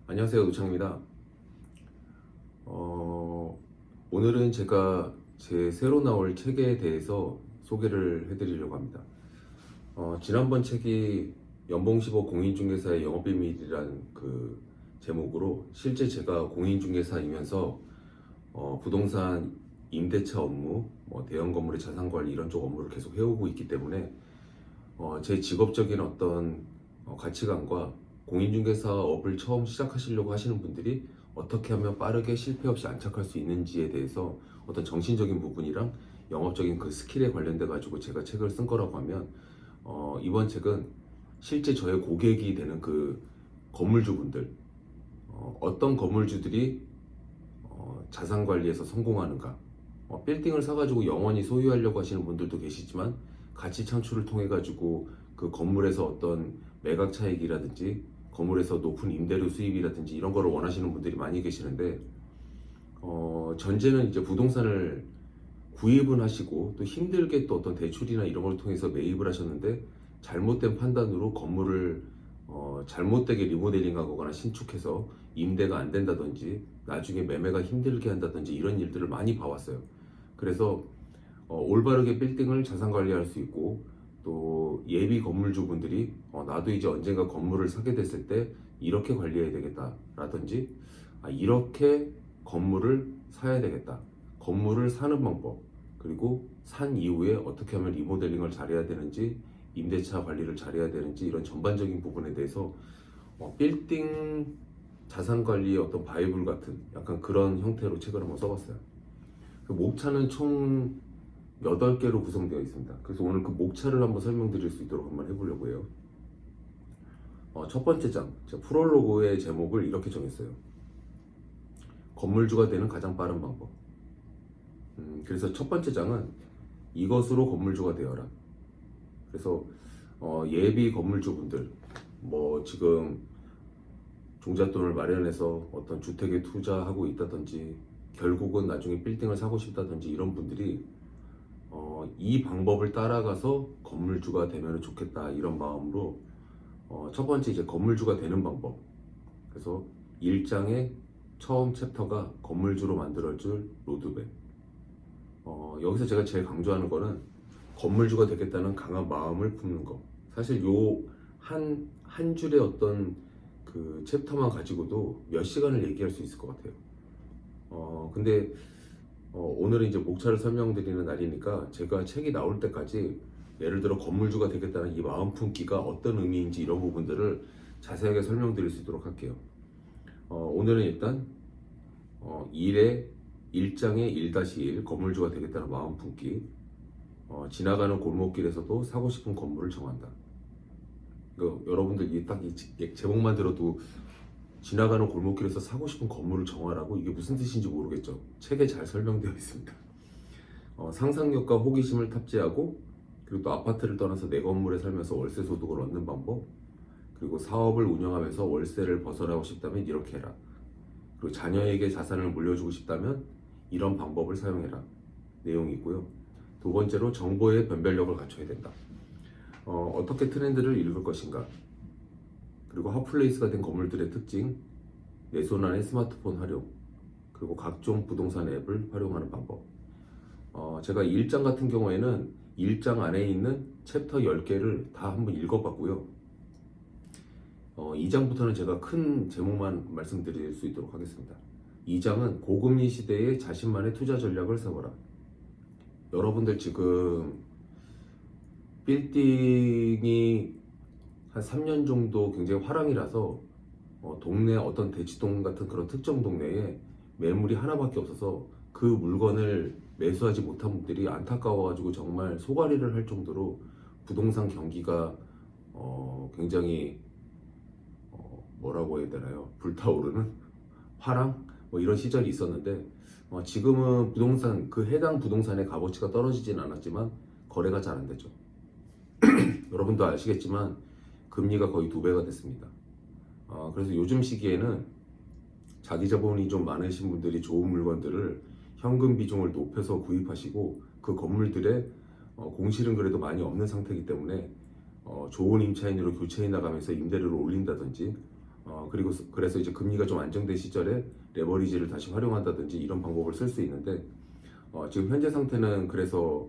안녕하세요, 노창입니다. 오늘은 제가 제 새로 나올 책에 대해서 소개를 해드리려고 합니다. 지난번 책이 연봉 10억 공인중개사의 영업비밀이란 그 제목으로 실제 제가 공인중개사이면서 부동산 임대차 업무, 대형 건물의 자산관리 이런 쪽 업무를 계속 해오고 있기 때문에 제 직업적인 어떤 가치관과 공인중개사업을 처음 시작하시려고 하시는 분들이 어떻게 하면 빠르게 실패 없이 안착할 수 있는지에 대해서 어떤 정신적인 부분이랑 영업적인 그 스킬에 관련돼 가지고 제가 책을 쓴 거라고 하면 이번 책은 실제 저의 고객이 되는 그 건물주분들, 어떤 건물주들이 자산 관리에서 성공하는가, 빌딩을 사가지고 영원히 소유하려고 하시는 분들도 계시지만 가치 창출을 통해 가지고 그 건물에서 어떤 매각 차익이라든지 건물에서 높은 임대료 수입이라든지 이런 거를 원하시는 분들이 많이 계시는데, 전제는 이제 부동산을 구입은 하시고 또 힘들게 또 어떤 대출이나 이런 걸 통해서 매입을 하셨는데 잘못된 판단으로 건물을 잘못되게 리모델링하거나 신축해서 임대가 안 된다든지 나중에 매매가 힘들게 한다든지 이런 일들을 많이 봐왔어요. 그래서 올바르게 빌딩을 자산 관리할 수 있고 또 예비 건물주분들이 나도 이제 언젠가 건물을 사게 됐을 때 이렇게 관리해야 되겠다라든지 이렇게 건물을 사야 되겠다, 건물을 사는 방법, 그리고 산 이후에 어떻게 하면 리모델링을 잘해야 되는지, 임대차 관리를 잘해야 되는지 이런 전반적인 부분에 대해서 빌딩 자산 관리의 어떤 바이블 같은 약간 그런 형태로 책을 한번 써봤어요. 그 목차는 총 8개로 구성되어 있습니다. 그래서 오늘 그 목차를 한번 설명드릴 수 있도록 한번 해보려고 해요. 첫 번째 장, 제가 프롤로그의 제목을 이렇게 정했어요. 건물주가 되는 가장 빠른 방법. 그래서 첫 번째 장은 이것으로 건물주가 되어라. 그래서 예비 건물주분들, 지금 종잣돈을 마련해서 어떤 주택에 투자하고 있다든지 결국은 나중에 빌딩을 사고 싶다든지 이런 분들이 이 방법을 따라가서 건물주가 되면 좋겠다 이런 마음으로 첫 번째 이제 건물주가 되는 방법. 그래서 1장의 처음 챕터가 건물주로 만들어줄 로드맵. 여기서 제가 제일 강조하는 거는 건물주가 되겠다는 강한 마음을 품는 거. 사실 요 한 줄의 어떤 그 챕터만 가지고도 몇 시간을 얘기할 수 있을 것 같아요. 근데 오늘은 이제 목차를 설명드리는 날이니까 제가 책이 나올 때까지 예를 들어 건물주가 되겠다는 이 마음 품기가 어떤 의미인지 이런 부분들을 자세하게 설명드릴 수 있도록 할게요. 오늘은 일단 1장의 1-1 건물주가 되겠다는 마음 품기. 지나가는 골목길에서도 사고 싶은 건물을 정한다. 여러분들 이 제목만 들어도 지나가는 골목길에서 사고 싶은 건물을 정하라고 이게 무슨 뜻인지 모르겠죠. 책에 잘 설명되어 있습니다. 상상력과 호기심을 탑재하고 그리고 또 아파트를 떠나서 내 건물에 살면서 월세 소득을 얻는 방법, 그리고 사업을 운영하면서 월세를 벗어나고 싶다면 이렇게 해라. 그리고 자녀에게 자산을 물려주고 싶다면 이런 방법을 사용해라. 내용이 있고요. 두 번째로 정보의 변별력을 갖춰야 된다. 어떻게 트렌드를 읽을 것인가, 그리고 핫플레이스가 된 건물들의 특징, 내 손 안에 스마트폰 활용, 그리고 각종 부동산 앱을 활용하는 방법. 제가 1장 같은 경우에는 1장 안에 있는 챕터 10개를 다 한번 읽어봤고요. 2장부터는 제가 큰 제목만 말씀드릴 수 있도록 하겠습니다. 2장은 고금리 시대에 자신만의 투자 전략을 세워라. 여러분들 지금 빌딩이 한 3년 정도 굉장히 화랑이라서 동네 어떤 대치동 같은 그런 특정 동네에 매물이 하나밖에 없어서 그 물건을 매수하지 못한 분들이 안타까워가지고 정말 소가리를 할 정도로 부동산 경기가 굉장히 뭐라고 해야 되나요? 불타오르는 화랑? 이런 시절이 있었는데 지금은 부동산, 그 해당 부동산의 값어치가 떨어지진 않았지만 거래가 잘 안 되죠. 여러분도 아시겠지만 금리가 거의 2배가 됐습니다. 그래서 요즘 시기에는 자기 자본이 좀 많으신 분들이 좋은 물건들을 현금 비중을 높여서 구입하시고 그 건물들의 공실은 그래도 많이 없는 상태이기 때문에 좋은 임차인으로 교체해 나가면서 임대료를 올린다든지 그래서 이제 금리가 좀 안정된 시절에 레버리지를 다시 활용한다든지 이런 방법을 쓸 수 있는데 지금 현재 상태는 그래서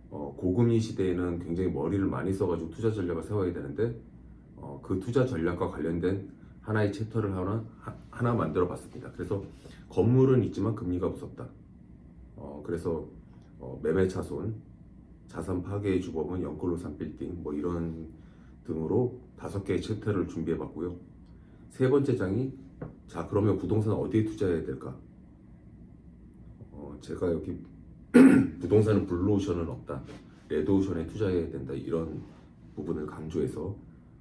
고금리 시대에는 굉장히 머리를 많이 써가지고 투자 전략을 세워야 되는데 그 투자 전략과 관련된 하나의 챕터를 하나 만들어 봤습니다. 그래서 건물은 있지만 금리가 무섭다. 그래서 매매 차손, 자산 파괴의 주범은 영끌로 산 빌딩 뭐 이런 등으로 5개의 챕터를 준비해 봤고요. 세 번째 장이 자 그러면 부동산 어디에 투자해야 될까? 제가 여기 부동산은 블루오션은 없다. 레드오션에 투자해야 된다. 이런 부분을 강조해서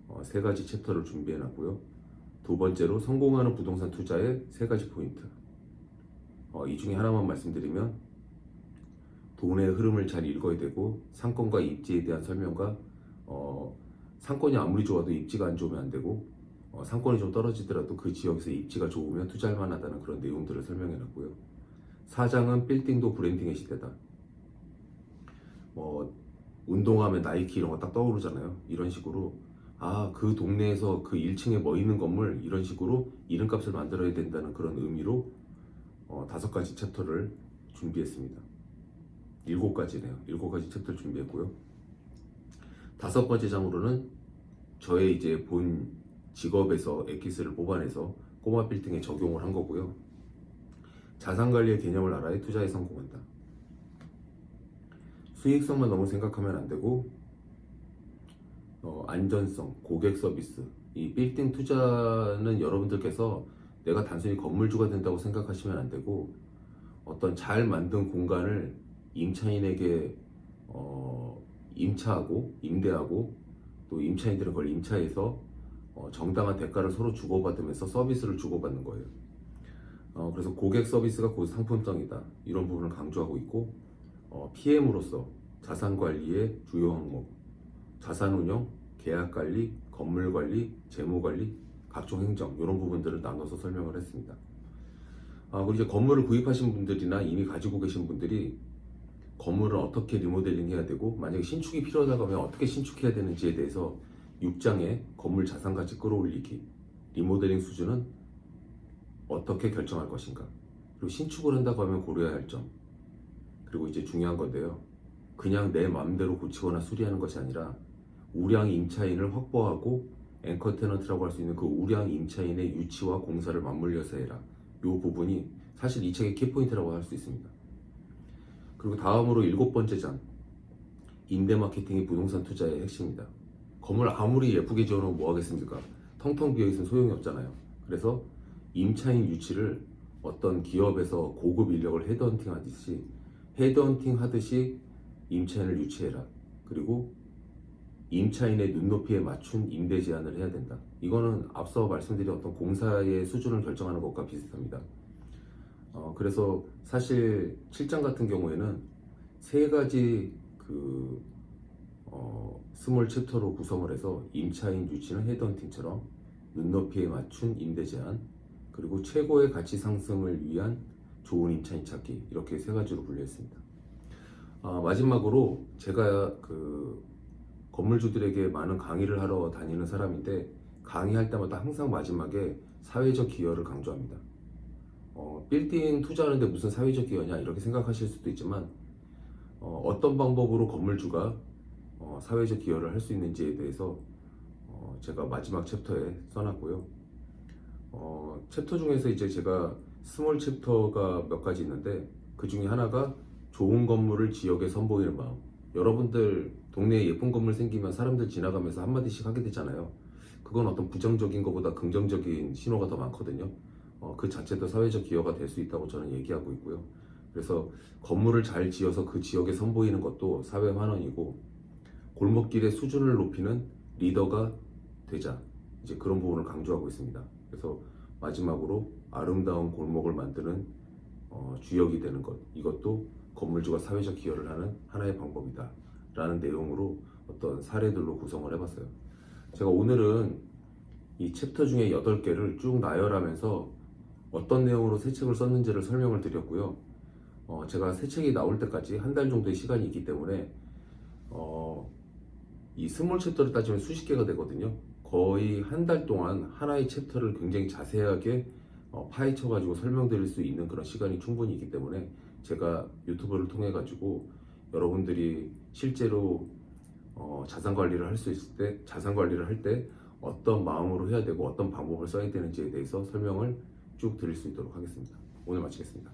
3가지 챕터를 준비해 놨고요. 두 번째로 성공하는 부동산 투자의 3가지 포인트. 이 중에 하나만 말씀드리면 돈의 흐름을 잘 읽어야 되고 상권과 입지에 대한 설명과 상권이 아무리 좋아도 입지가 안 좋으면 안 되고 상권이 좀 떨어지더라도 그 지역에서 입지가 좋으면 투자할 만하다는 그런 내용들을 설명해 놨고요. 4장은 빌딩도 브랜딩의 시대다. 운동하면 나이키 이런 거 딱 떠오르잖아요. 이런 식으로 그 동네에서 그 1층에 뭐 있는 건물 이런 식으로 이름값을 만들어야 된다는 그런 의미로 5가지 챕터를 준비했습니다. 7가지네요. 7가지 챕터를 준비했고요. 5번째 장으로는 저의 이제 본 직업에서 엑기스를 뽑아내서 꼬마 빌딩에 적용을 한 거고요. 자산관리의 개념을 알아야 투자에 성공한다. 수익성만 너무 생각하면 안 되고 안전성, 고객 서비스. 이 빌딩 투자는 여러분들께서 내가 단순히 건물주가 된다고 생각하시면 안 되고 어떤 잘 만든 공간을 임차인에게 임차하고 임대하고 또 임차인들은 그걸 임차해서 정당한 대가를 서로 주고받으면서 서비스를 주고받는 거예요. 그래서 고객 서비스가 곧 상품성이다. 이런 부분을 강조하고 있고 PM으로서 자산관리의 주요 항목, 자산운용, 계약관리, 건물관리, 재무관리, 각종 행정 이런 부분들을 나눠서 설명을 했습니다. 그리고 이제 건물을 구입하신 분들이나 이미 가지고 계신 분들이 건물을 어떻게 리모델링 해야 되고 만약에 신축이 필요하다고 하면 어떻게 신축해야 되는지에 대해서 6장에 건물 자산가치 끌어올리기, 리모델링 수준은 어떻게 결정할 것인가, 그리고 신축을 한다고 하면 고려해야 할 점, 그리고 이제 중요한 건데요. 그냥 내 마음대로 고치거나 수리하는 것이 아니라 우량 임차인을 확보하고 앵커 테넌트라고 할 수 있는 그 우량 임차인의 유치와 공사를 맞물려서 해라. 이 부분이 사실 이 책의 키포인트라고 할 수 있습니다. 그리고 다음으로 7번째 장, 임대 마케팅이 부동산 투자의 핵심이다. 건물 아무리 예쁘게 지어놓으면 뭐 하겠습니까? 텅텅 비어있으면 소용이 없잖아요. 그래서 임차인 유치를 어떤 기업에서 고급 인력을 헤드헌팅 하듯이 임차인을 유치해라. 그리고 임차인의 눈높이에 맞춘 임대 제한을 해야 된다. 이거는 앞서 말씀드린 어떤 공사의 수준을 결정하는 것과 비슷합니다. 그래서 사실 7장 같은 경우에는 3가지 스몰 챕터로 구성을 해서 임차인 유치는 헤드헌팅처럼 눈높이에 맞춘 임대 제한, 그리고 최고의 가치 상승을 위한 좋은 임차인 찾기, 이렇게 3가지로 분류했습니다. 마지막으로 제가 건물주들에게 많은 강의를 하러 다니는 사람인데 강의할 때마다 항상 마지막에 사회적 기여를 강조합니다. 빌딩 투자하는데 무슨 사회적 기여냐 이렇게 생각하실 수도 있지만 어떤 방법으로 건물주가 사회적 기여를 할 수 있는지에 대해서 제가 마지막 챕터에 써놨고요. 챕터 중에서 이제 제가 스몰 챕터가 몇 가지 있는데 그 중에 하나가 좋은 건물을 지역에 선보이는 마음. 여러분들 동네에 예쁜 건물 생기면 사람들 지나가면서 한마디씩 하게 되잖아요. 그건 어떤 부정적인 것보다 긍정적인 신호가 더 많거든요. 그 자체도 사회적 기여가 될 수 있다고 저는 얘기하고 있고요. 그래서 건물을 잘 지어서 그 지역에 선보이는 것도 사회 환원이고, 골목길의 수준을 높이는 리더가 되자, 이제 그런 부분을 강조하고 있습니다. 그래서 마지막으로 아름다운 골목을 만드는 주역이 되는 것, 이것도 건물주가 사회적 기여를 하는 하나의 방법이다 라는 내용으로 어떤 사례들로 구성을 해봤어요. 제가 오늘은 이 챕터 중에 8개를 쭉 나열하면서 어떤 내용으로 새 책을 썼는지를 설명을 드렸고요. 제가 새 책이 나올 때까지 한 달 정도의 시간이 있기 때문에 이 스몰 챕터를 따지면 수십 개가 되거든요. 거의 한 달 동안 하나의 챕터를 굉장히 자세하게 파헤쳐 가지고 설명드릴 수 있는 그런 시간이 충분히 있기 때문에 제가 유튜브를 통해 가지고 여러분들이 실제로 자산 관리를 할 수 있을 때, 자산 관리를 할 때 어떤 마음으로 해야 되고 어떤 방법을 써야 되는지에 대해서 설명을 쭉 드릴 수 있도록 하겠습니다. 오늘 마치겠습니다.